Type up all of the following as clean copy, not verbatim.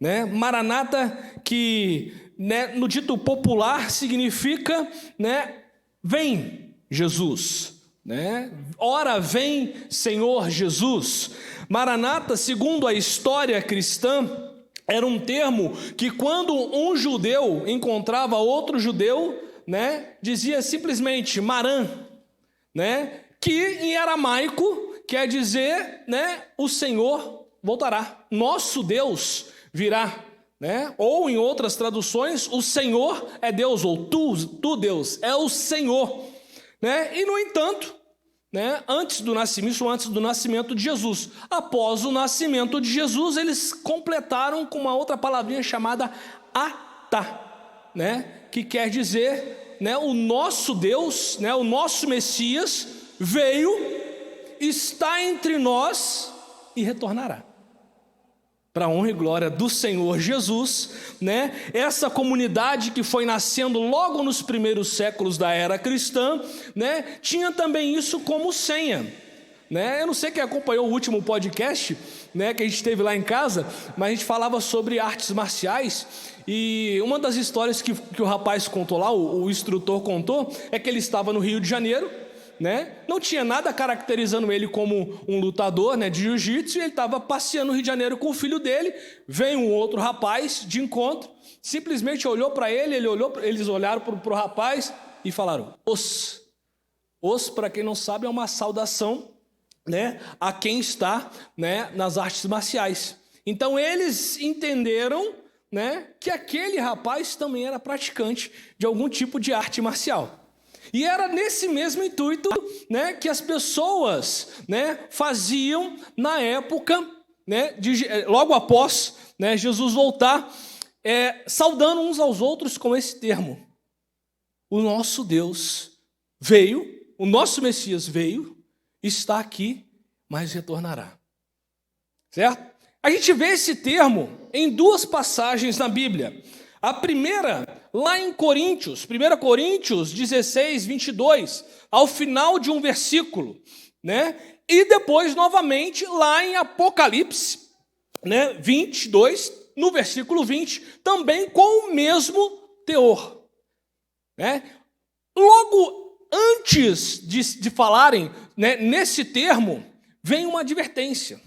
né? Maranata, que, né, no dito popular significa, né, vem Jesus, né? Ora vem Senhor Jesus. Maranata, segundo a história cristã, era um termo que quando um judeu encontrava outro judeu, né, dizia simplesmente Maran, né, que em aramaico quer dizer, né, o Senhor voltará, nosso Deus virá, né? Ou em outras traduções, o Senhor é Deus, ou tu Deus, é o Senhor, né? E no entanto, né, antes do nascimento de Jesus, após o nascimento de Jesus, eles completaram com uma outra palavrinha chamada Atá, né, que quer dizer, né, o nosso Deus, né, o nosso Messias veio, está entre nós e retornará. Para a honra e glória do Senhor Jesus, né? Essa comunidade que foi nascendo logo nos primeiros séculos da era cristã, né, tinha também isso como senha, né? Eu não sei quem acompanhou o último podcast, né, que a gente teve lá em casa, mas a gente falava sobre artes marciais, e uma das histórias que o rapaz contou lá, o instrutor contou, é que ele estava no Rio de Janeiro, né? Não tinha nada caracterizando ele como um lutador, né, de jiu-jitsu, e ele estava passeando no Rio de Janeiro com o filho dele. Vem um outro rapaz de encontro, simplesmente olhou para ele, eles olharam para o rapaz e falaram: os, para quem não sabe, é uma saudação, né, a quem está, né, nas artes marciais. Então eles entenderam, né, que aquele rapaz também era praticante de algum tipo de arte marcial. E era nesse mesmo intuito, né, que as pessoas, né, faziam na época, né, logo após, né, Jesus voltar, saudando uns aos outros com esse termo: o nosso Deus veio, o nosso Messias veio, está aqui, mas retornará. Certo? A gente vê esse termo em duas passagens na Bíblia. A primeira, lá em Coríntios, 1 Coríntios 16, 22, ao final de um versículo, né? E depois, novamente, lá em Apocalipse, né, 22, no versículo 20, também com o mesmo teor, né? Logo antes de falarem, né, nesse termo, vem uma advertência.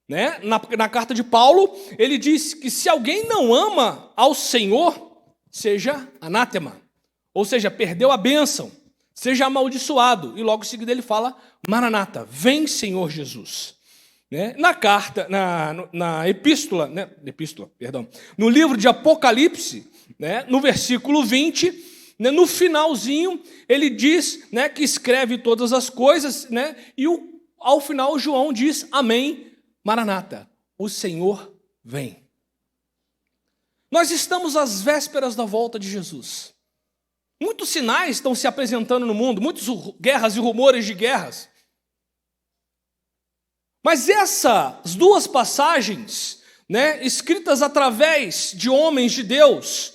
Né? Na carta de Paulo, ele diz que se alguém não ama ao Senhor, seja anátema, ou seja, perdeu a bênção, seja amaldiçoado. E logo em seguida ele fala: Maranata, vem Senhor Jesus. Né? Na carta, na epístola, né? Perdão, no livro de Apocalipse, né? No versículo 20, né? No finalzinho, ele diz, né, que escreve todas as coisas, né? E ao final João diz: amém, Maranata, o Senhor vem. Nós estamos às vésperas da volta de Jesus. Muitos sinais estão se apresentando no mundo, muitas guerras e rumores de guerras. Mas essas duas passagens, né, escritas através de homens de Deus,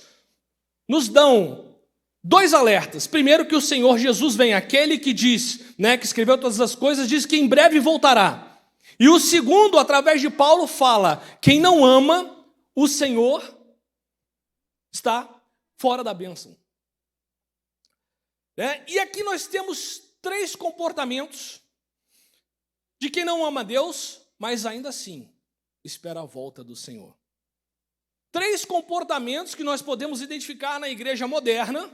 nos dão dois alertas. Primeiro, que o Senhor Jesus vem, aquele que diz, né, que escreveu todas as coisas, diz que em breve voltará. E o segundo, através de Paulo, fala: quem não ama o Senhor está fora da bênção. E aqui nós temos três comportamentos de quem não ama Deus, mas ainda assim espera a volta do Senhor. Três comportamentos que nós podemos identificar na igreja moderna.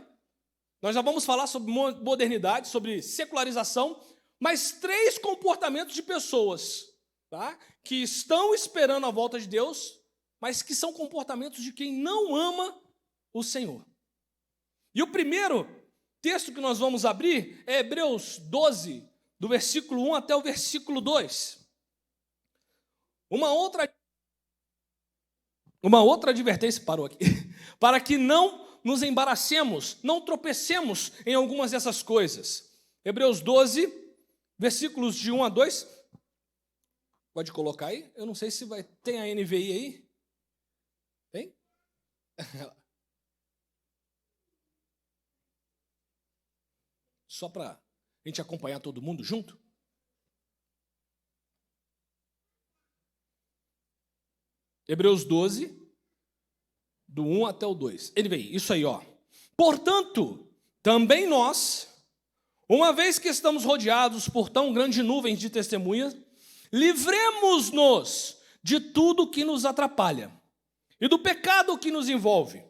Nós já vamos falar sobre modernidade, sobre secularização, mas três comportamentos de pessoas, tá, que estão esperando a volta de Deus, mas que são comportamentos de quem não ama o Senhor. E o primeiro texto que nós vamos abrir é Hebreus 12, do versículo 1 até o versículo 2. Uma outra advertência, parou aqui, para que não nos embaracemos, não tropecemos em algumas dessas coisas. Hebreus 12, versículos de 1 a 2. Pode colocar aí? Eu não sei se vai. Tem a NVI aí? Tem? Só para a gente acompanhar todo mundo junto. Hebreus 12, do 1 até o 2. Ele vem, isso aí, ó. Portanto, também nós, uma vez que estamos rodeados por tão grande nuvem de testemunhas, livremos-nos de tudo que nos atrapalha e do pecado que nos envolve,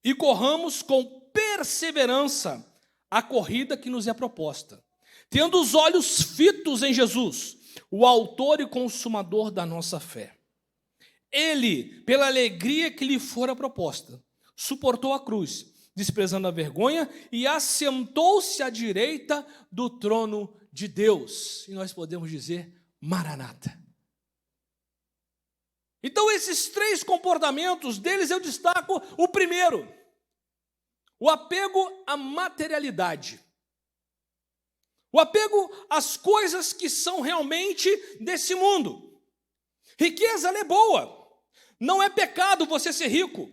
e corramos com perseverança a corrida que nos é proposta, tendo os olhos fitos em Jesus, o autor e consumador da nossa fé. Ele, pela alegria que lhe fora proposta, suportou a cruz, desprezando a vergonha, e assentou-se à direita do trono de Deus. E nós podemos dizer, Maranata. Então, esses 3 comportamentos, deles eu destaco o primeiro, o apego à materialidade. O apego às coisas que são realmente desse mundo. Riqueza, ela é boa. Não é pecado você ser rico.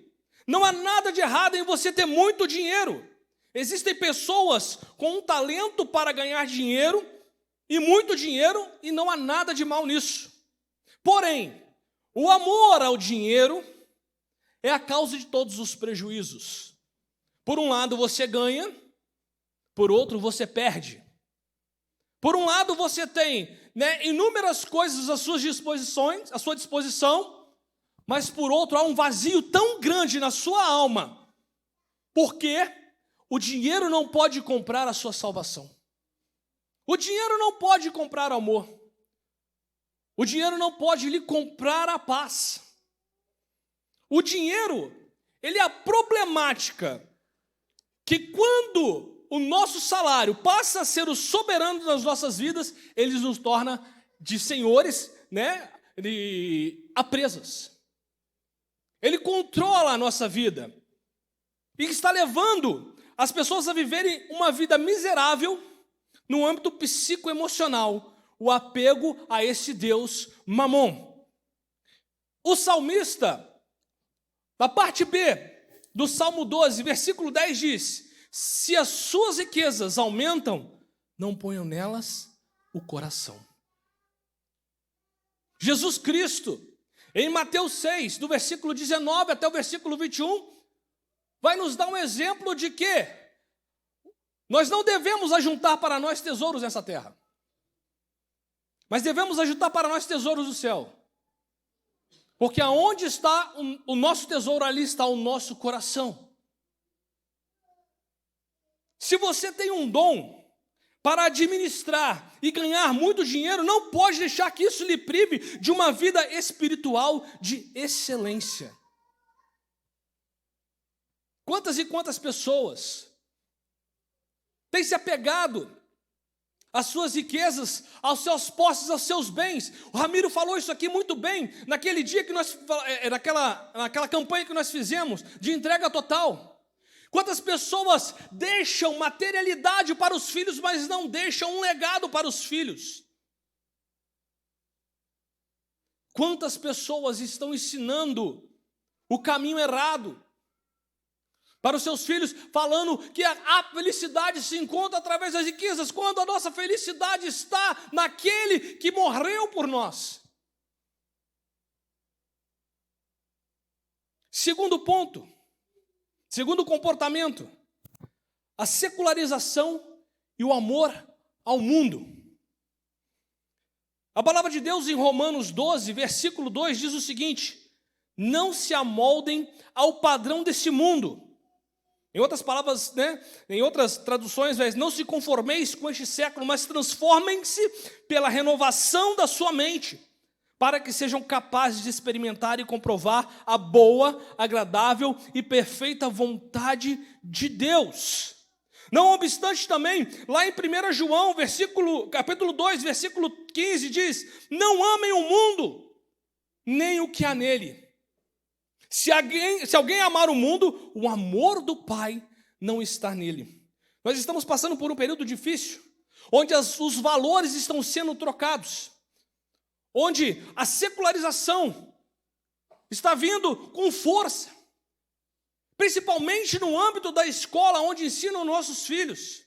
Não há nada de errado em você ter muito dinheiro. Existem pessoas com um talento para ganhar dinheiro e muito dinheiro, e não há nada de mal nisso. Porém, o amor ao dinheiro é a causa de todos os prejuízos. Por um lado você ganha, por outro você perde. Por um lado você tem, inúmeras coisas à sua disposição, mas por outro há um vazio tão grande na sua alma, porque o dinheiro não pode comprar a sua salvação. O dinheiro não pode comprar amor. O dinheiro não pode lhe comprar a paz. O dinheiro, ele é a problemática que quando o nosso salário passa a ser o soberano das nossas vidas, ele nos torna de senhores, a presas. Ele controla a nossa vida e está levando as pessoas a viverem uma vida miserável no âmbito psicoemocional, o apego a esse Deus Mamon. O salmista, na parte B do Salmo 12, versículo 10 diz: se as suas riquezas aumentam, não ponham nelas o coração. Jesus Cristo, em Mateus 6, do versículo 19 até o versículo 21, vai nos dar um exemplo de que nós não devemos ajuntar para nós tesouros nessa terra, mas devemos ajuntar para nós tesouros do céu. Porque aonde está o nosso tesouro, ali está o nosso coração. Se você tem um dom para administrar e ganhar muito dinheiro, não pode deixar que isso lhe prive de uma vida espiritual de excelência. Quantas e quantas pessoas têm se apegado às suas riquezas, aos seus posses, aos seus bens? O Ramiro falou isso aqui muito bem, naquele dia que naquela campanha que nós fizemos, de entrega total. Quantas pessoas deixam materialidade para os filhos, mas não deixam um legado para os filhos? Quantas pessoas estão ensinando o caminho errado para os seus filhos, falando que a felicidade se encontra através das riquezas, quando a nossa felicidade está naquele que morreu por nós? Segundo ponto, segundo comportamento, a secularização e o amor ao mundo. A palavra de Deus em Romanos 12, versículo 2 diz o seguinte: não se amoldem ao padrão desse mundo. Em outras palavras, em outras traduções, não se conformeis com este século, mas transformem-se pela renovação da sua mente, para que sejam capazes de experimentar e comprovar a boa, agradável e perfeita vontade de Deus. Não obstante também, lá em 1 João, capítulo 2, versículo 15, diz: não amem o mundo, nem o que há nele. Se alguém amar o mundo, o amor do Pai não está nele. Nós estamos passando por um período difícil, onde os valores estão sendo trocados, onde a secularização está vindo com força, principalmente no âmbito da escola, onde ensinam nossos filhos.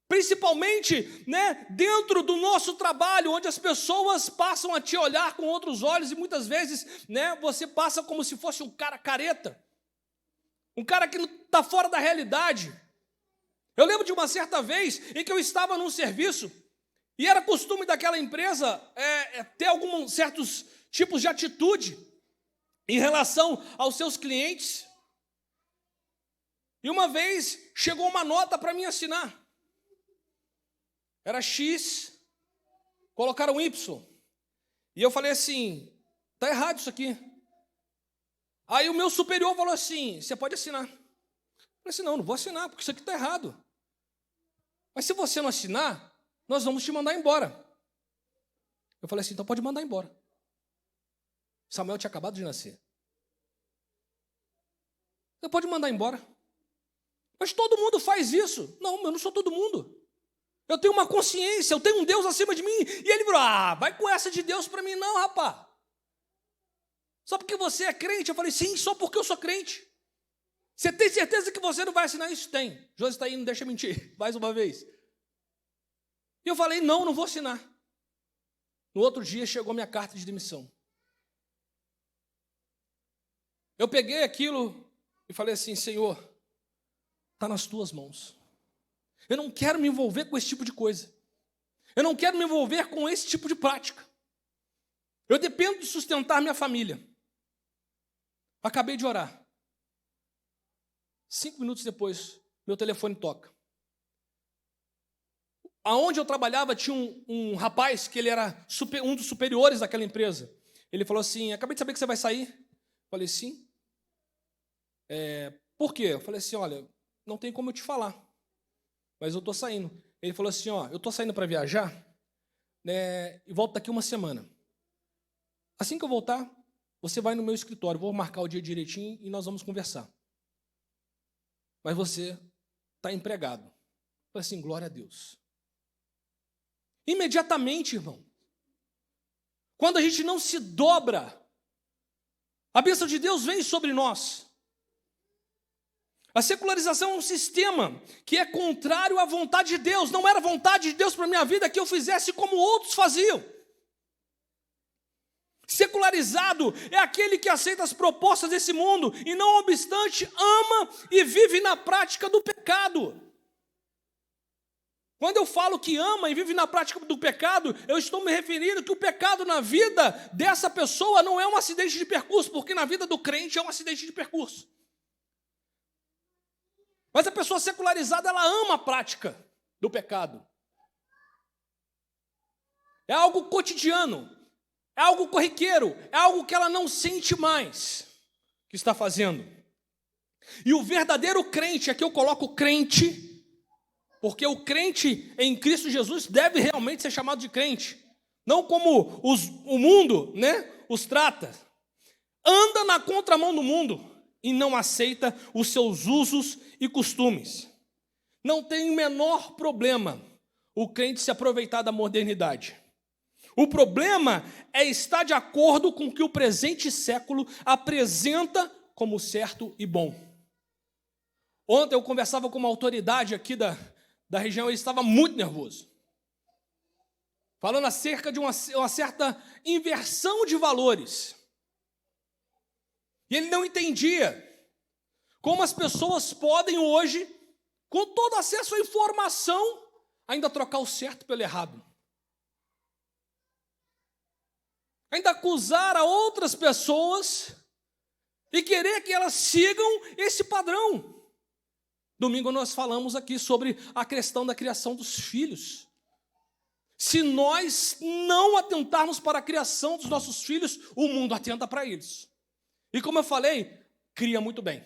Principalmente, né, dentro do nosso trabalho, onde as pessoas passam a te olhar com outros olhos e muitas vezes, né, você passa como se fosse um cara careta, um cara que está fora da realidade. Eu lembro de uma certa vez em que eu estava num serviço e era costume daquela empresa ter alguns certos tipos de atitude em relação aos seus clientes. E uma vez chegou uma nota para mim assinar. Era X, colocaram Y. E eu falei assim, está errado isso aqui. Aí o meu superior falou assim, você pode assinar. Eu falei assim, não vou assinar, porque isso aqui está errado. Mas se você não assinar, nós vamos te mandar embora. Eu falei assim, então pode mandar embora. Samuel tinha acabado de nascer. Você pode mandar embora. Mas todo mundo faz isso. Não, eu não sou todo mundo. Eu tenho uma consciência, eu tenho um Deus acima de mim. E ele falou, vai com essa de Deus para mim não, rapaz. Só porque você é crente? Eu falei, sim, só porque eu sou crente. Você tem certeza que você não vai assinar isso? Tem. Josi está aí, não deixa mentir. Mais uma vez. E eu falei, não vou assinar. No outro dia chegou minha carta de demissão. Eu peguei aquilo e falei assim, Senhor, está nas tuas mãos. Eu não quero me envolver com esse tipo de coisa. Eu não quero me envolver com esse tipo de prática. Eu dependo de sustentar minha família. Acabei de orar. 5 minutos depois, meu telefone toca. Aonde eu trabalhava tinha um rapaz que ele era um dos superiores daquela empresa. Ele falou assim, acabei de saber que você vai sair. Eu falei, sim. Por quê? Eu falei assim, olha, não tem como eu te falar. Mas eu estou saindo. Ele falou assim, eu estou saindo para viajar, né, e volto daqui uma semana. Assim que eu voltar, você vai no meu escritório, vou marcar o dia direitinho e nós vamos conversar. Mas você está empregado. Eu falei assim, glória a Deus. Imediatamente, irmão, quando a gente não se dobra, a bênção de Deus vem sobre nós. A secularização é um sistema que é contrário à vontade de Deus. Não era vontade de Deus para a minha vida que eu fizesse como outros faziam. Secularizado é aquele que aceita as propostas desse mundo e, não obstante, ama e vive na prática do pecado. Quando eu falo que ama e vive na prática do pecado, eu estou me referindo que o pecado na vida dessa pessoa não é um acidente de percurso, porque na vida do crente é um acidente de percurso. Mas a pessoa secularizada, ela ama a prática do pecado. É algo cotidiano, é algo corriqueiro, é algo que ela não sente mais que está fazendo. E o verdadeiro crente, aqui eu coloco crente, porque o crente em Cristo Jesus deve realmente ser chamado de crente, não como o mundo, né, os trata. Anda na contramão do mundo e não aceita os seus usos e costumes. Não tem o menor problema o crente se aproveitar da modernidade. O problema é estar de acordo com o que o presente século apresenta como certo e bom. Ontem eu conversava com uma autoridade aqui da região, ele estava muito nervoso. Falando acerca de uma certa inversão de valores. E ele não entendia como as pessoas podem hoje, com todo acesso à informação, ainda trocar o certo pelo errado. Ainda acusar a outras pessoas e querer que elas sigam esse padrão. Domingo nós falamos aqui sobre a questão da criação dos filhos. Se nós não atentarmos para a criação dos nossos filhos, o mundo atenta para eles. E como eu falei, cria muito bem.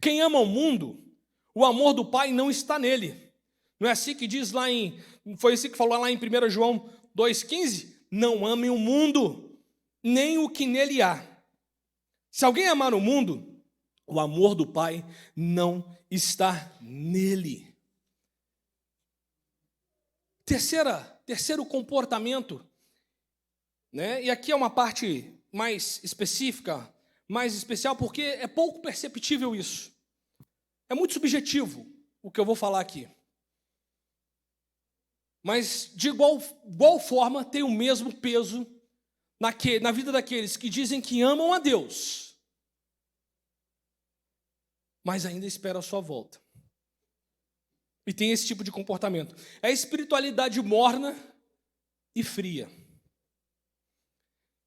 Quem ama o mundo, o amor do Pai não está nele. Não é assim que diz lá foi assim que falou lá em 1 João 2,15? Não amem o mundo, nem o que nele há. Se alguém amar o mundo, o amor do Pai não está nele. Terceiro comportamento, né? E aqui é uma parte mais específica, mais especial, porque é pouco perceptível isso. É muito subjetivo o que eu vou falar aqui. Mas, de igual forma, tem o mesmo peso na vida daqueles que dizem que amam a Deus, mas ainda esperam a sua volta. E tem esse tipo de comportamento. É a espiritualidade morna e fria.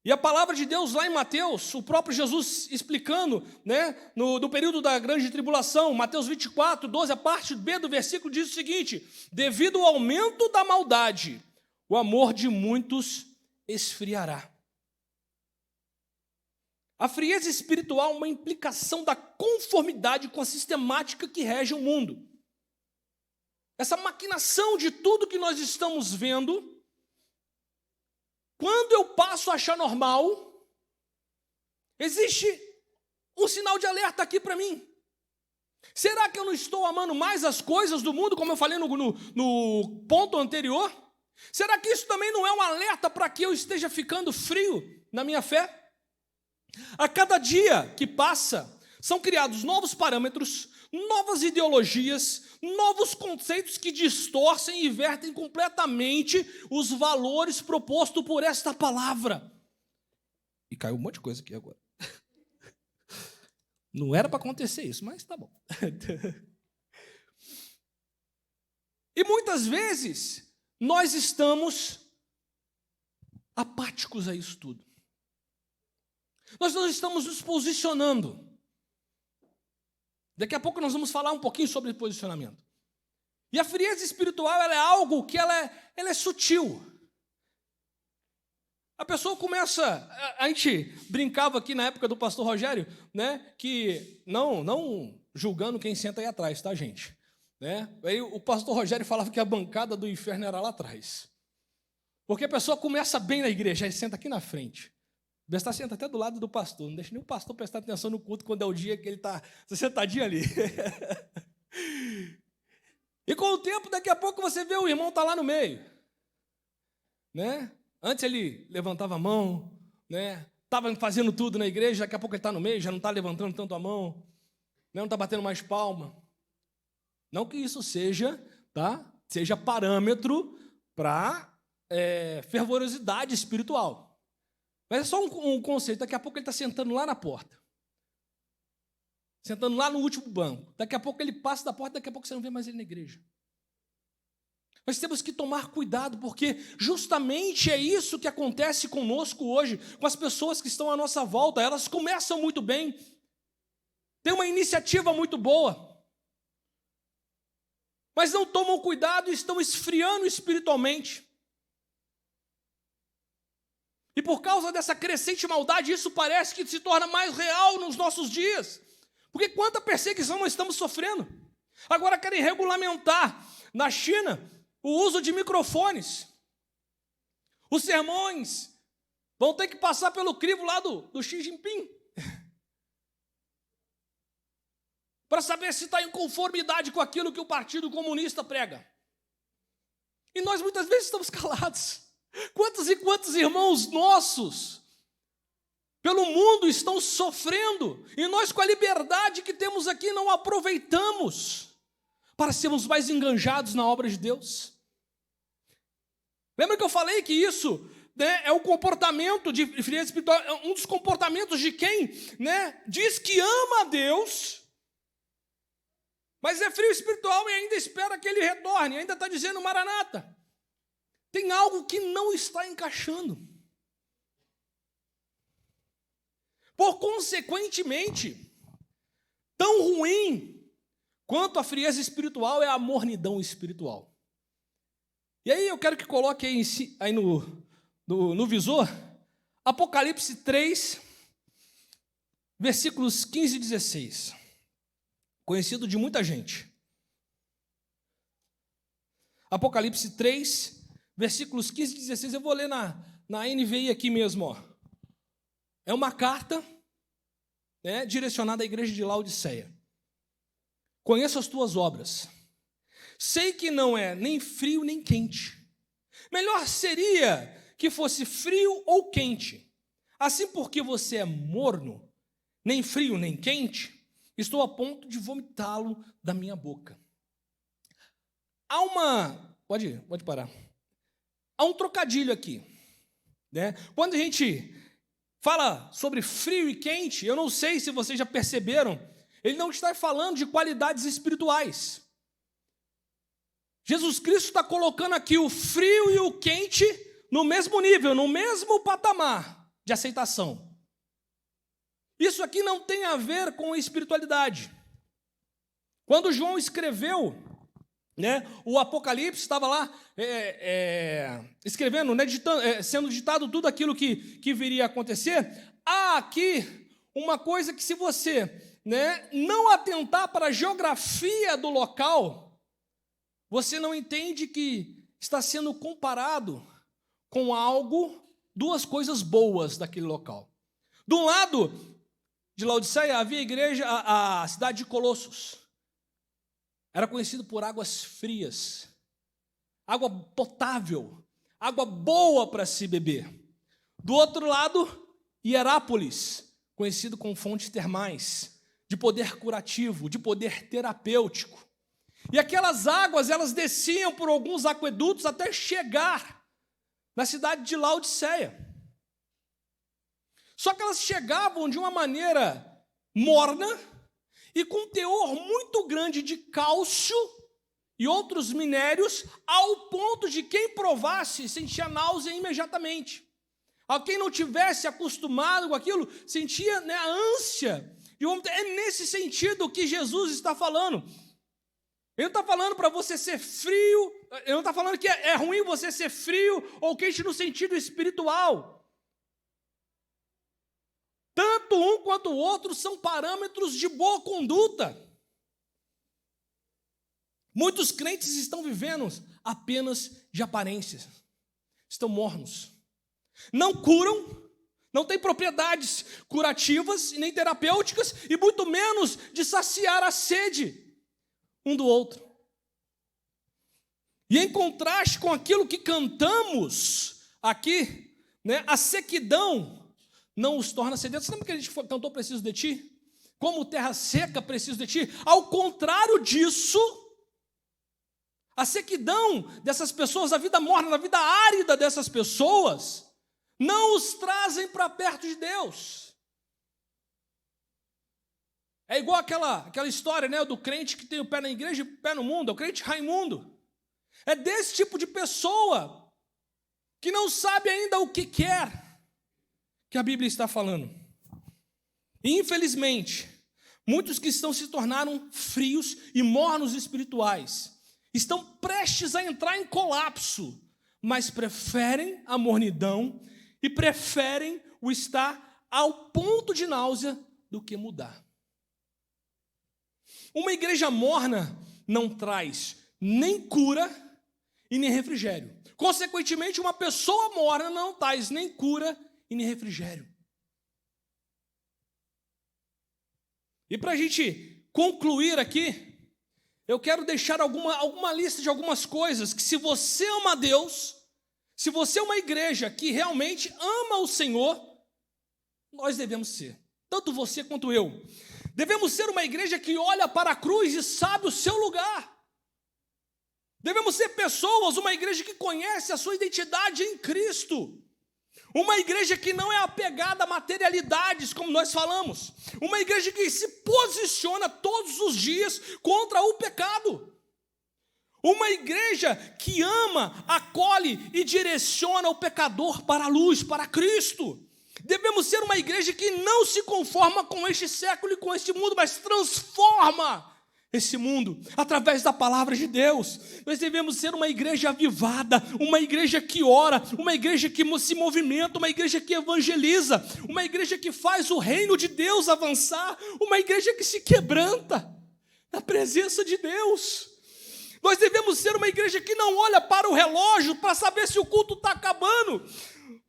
E a palavra de Deus lá em Mateus, o próprio Jesus explicando, né, no período da grande tribulação, Mateus 24, 12, a parte B do versículo diz o seguinte: devido ao aumento da maldade, o amor de muitos esfriará. A frieza espiritual é uma implicação da conformidade com a sistemática que rege o mundo. Essa maquinação de tudo que nós estamos vendo, quando eu passo a achar normal, existe um sinal de alerta aqui para mim. Será que eu não estou amando mais as coisas do mundo, como eu falei no ponto anterior? Será que isso também não é um alerta para que eu esteja ficando frio na minha fé? A cada dia que passa, são criados novos parâmetros, novas ideologias, novos conceitos que distorcem e invertem completamente os valores propostos por esta palavra. E caiu um monte de coisa aqui agora. Não era para acontecer isso, mas tá bom. E muitas vezes nós estamos apáticos a isso tudo. Nós não estamos nos posicionando. Daqui a pouco nós vamos falar um pouquinho sobre posicionamento. E a frieza espiritual, ela é algo que ela é sutil. A pessoa começa... A gente brincava aqui na época do pastor Rogério, né, que não julgando quem senta aí atrás, tá, gente? Né? Aí o pastor Rogério falava que a bancada do inferno era lá atrás. Porque a pessoa começa bem na igreja, aí senta aqui na frente. Está senta até do lado do pastor, não deixa nem o pastor prestar atenção no culto quando é o dia que ele está sentadinho ali. E com o tempo, daqui a pouco você vê o irmão está lá no meio. Né? Antes ele levantava a mão, né? Estava fazendo tudo na igreja, daqui a pouco ele está no meio, já não está levantando tanto a mão, não está batendo mais palma. Não que isso seja parâmetro para fervorosidade espiritual. Mas é só um conceito. Daqui a pouco ele está sentando lá na porta. Sentando lá no último banco. Daqui a pouco ele passa da porta, daqui a pouco você não vê mais ele na igreja. Nós temos que tomar cuidado, porque justamente é isso que acontece conosco hoje, com as pessoas que estão à nossa volta. Elas começam muito bem, têm uma iniciativa muito boa, mas não tomam cuidado e estão esfriando espiritualmente. E por causa dessa crescente maldade, isso parece que se torna mais real nos nossos dias. Porque quanta perseguição nós estamos sofrendo. Agora querem regulamentar na China o uso de microfones. Os sermões vão ter que passar pelo crivo lá do Xi Jinping. Para saber se está em conformidade com aquilo que o Partido Comunista prega. E nós muitas vezes estamos calados. Quantos e quantos irmãos nossos pelo mundo estão sofrendo e nós, com a liberdade que temos aqui, não aproveitamos para sermos mais enganjados na obra de Deus? Lembra que eu falei que isso, né, é o comportamento de frieza espiritual, é um dos comportamentos de quem, né, diz que ama a Deus, mas é frio espiritual e ainda espera que ele retorne, ainda está dizendo Maranata. Tem algo que não está encaixando. Por consequentemente, tão ruim quanto a frieza espiritual é a mornidão espiritual. E aí eu quero que coloque aí no visor, Apocalipse 3, versículos 15 e 16. Conhecido de muita gente. Apocalipse 3, versículos 15 e 16, eu vou ler na NVI aqui mesmo. Ó. É uma carta, né, direcionada à igreja de Laodiceia. Conheço as tuas obras. Sei que não é nem frio nem quente. Melhor seria que fosse frio ou quente. Assim, porque você é morno, nem frio nem quente, estou a ponto de vomitá-lo da minha boca. Pode parar. Há um trocadilho aqui, né? Quando a gente fala sobre frio e quente, eu não sei se vocês já perceberam, ele não está falando de qualidades espirituais. Jesus Cristo está colocando aqui o frio e o quente no mesmo nível, no mesmo patamar de aceitação. Isso aqui não tem a ver com espiritualidade. Quando João escreveu, né, o Apocalipse, estava lá escrevendo, né, sendo ditado tudo aquilo que viria a acontecer. Há aqui uma coisa que, se você, né, não atentar para a geografia do local, você não entende que está sendo comparado com algo, duas coisas boas daquele local. De um lado de Laodiceia havia a igreja, a cidade de Colossos. Era conhecido por águas frias, água potável, água boa para se beber. Do outro lado, Hierápolis, conhecido como fontes termais, de poder curativo, de poder terapêutico. E aquelas águas, elas desciam por alguns aquedutos até chegar na cidade de Laodiceia. Só que elas chegavam de uma maneira morna e com teor muito grande de cálcio e outros minérios, ao ponto de quem provasse sentia náusea imediatamente. A quem não tivesse acostumado com aquilo, sentia, né, a ânsia. É nesse sentido que Jesus está falando. Ele não está falando para você ser frio, ele não está falando que é ruim você ser frio ou quente no sentido espiritual. Tanto um quanto o outro são parâmetros de boa conduta. Muitos crentes estão vivendo apenas de aparências, estão mornos, não curam, não têm propriedades curativas e nem terapêuticas, e muito menos de saciar a sede um do outro. E em contraste com aquilo que cantamos aqui, né, a sequidão não os torna sedentos. Você lembra que a gente cantou Preciso de Ti? Como terra seca, preciso de Ti. Ao contrário disso, a sequidão dessas pessoas, a vida morna, a vida árida dessas pessoas, não os trazem para perto de Deus. É igual aquela história, né, do crente que tem o pé na igreja e o pé no mundo, é o crente Raimundo. É desse tipo de pessoa que não sabe ainda o que quer, que a Bíblia está falando. E, infelizmente, muitos que se tornaram frios e mornos espirituais, estão prestes a entrar em colapso, mas preferem a mornidão e preferem o estar ao ponto de náusea do que mudar. Uma igreja morna não traz nem cura e nem refrigério. Consequentemente, uma pessoa morna não traz nem cura e nem refrigério. E para a gente concluir aqui, eu quero deixar alguma lista de algumas coisas que, se você ama a Deus, se você é uma igreja que realmente ama o Senhor, nós devemos ser, tanto você quanto eu. Devemos ser uma igreja que olha para a cruz e sabe o seu lugar. Devemos ser pessoas, uma igreja que conhece a sua identidade em Cristo. Uma igreja que não é apegada a materialidades, como nós falamos. Uma igreja que se posiciona todos os dias contra o pecado. Uma igreja que ama, acolhe e direciona o pecador para a luz, para Cristo. Devemos ser uma igreja que não se conforma com este século e com este mundo, mas transforma esse mundo através da palavra de Deus. Nós devemos ser uma igreja avivada, uma igreja que ora, uma igreja que se movimenta, uma igreja que evangeliza, uma igreja que faz o reino de Deus avançar, uma igreja que se quebranta na presença de Deus. Nós devemos ser uma igreja que não olha para o relógio para saber se o culto está acabando,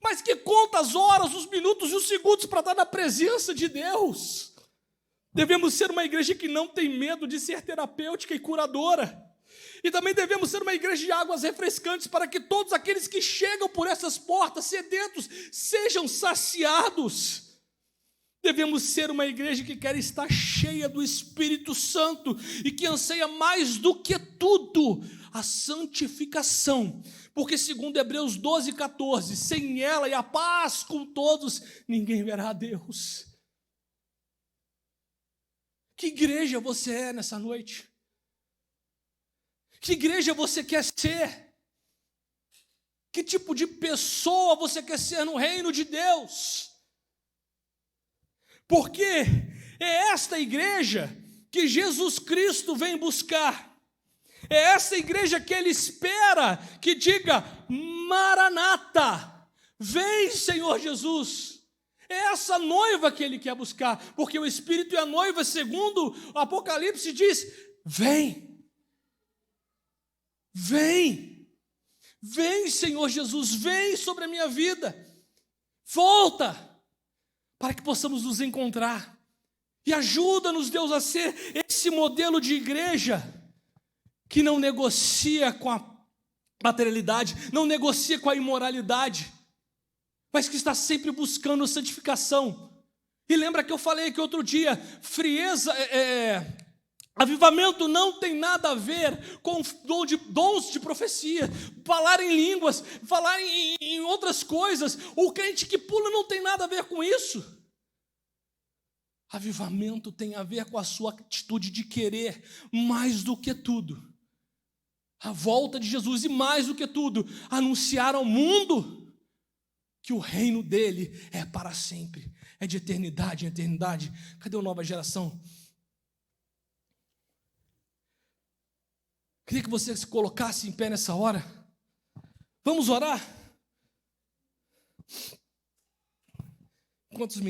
mas que conta as horas, os minutos e os segundos para estar na presença de Deus. Devemos ser uma igreja que não tem medo de ser terapêutica e curadora. E também devemos ser uma igreja de águas refrescantes para que todos aqueles que chegam por essas portas sedentos sejam saciados. Devemos ser uma igreja que quer estar cheia do Espírito Santo e que anseia mais do que tudo a santificação. Porque segundo Hebreus 12:14, sem ela e a paz com todos, ninguém verá a Deus. Que igreja você é nessa noite? Que igreja você quer ser? Que tipo de pessoa você quer ser no reino de Deus? Porque é esta igreja que Jesus Cristo vem buscar. É essa igreja que Ele espera que diga: Maranata, vem Senhor Jesus. É essa noiva que Ele quer buscar, porque o Espírito e a noiva, segundo o Apocalipse, diz: vem, vem, vem Senhor Jesus, vem sobre a minha vida, volta, para que possamos nos encontrar, e ajuda-nos, Deus, a ser esse modelo de igreja que não negocia com a materialidade, não negocia com a imoralidade, mas que está sempre buscando santificação. E lembra que eu falei aqui outro dia, frieza, avivamento não tem nada a ver com dons de profecia, falar em línguas, falar em outras coisas. O crente que pula não tem nada a ver com isso. Avivamento tem a ver com a sua atitude de querer mais do que tudo a volta de Jesus, e mais do que tudo, anunciar ao mundo que o reino dele é para sempre, é de eternidade em eternidade. Cadê a nova geração? Queria que você se colocasse em pé nessa hora. Vamos orar? Quantos minutos?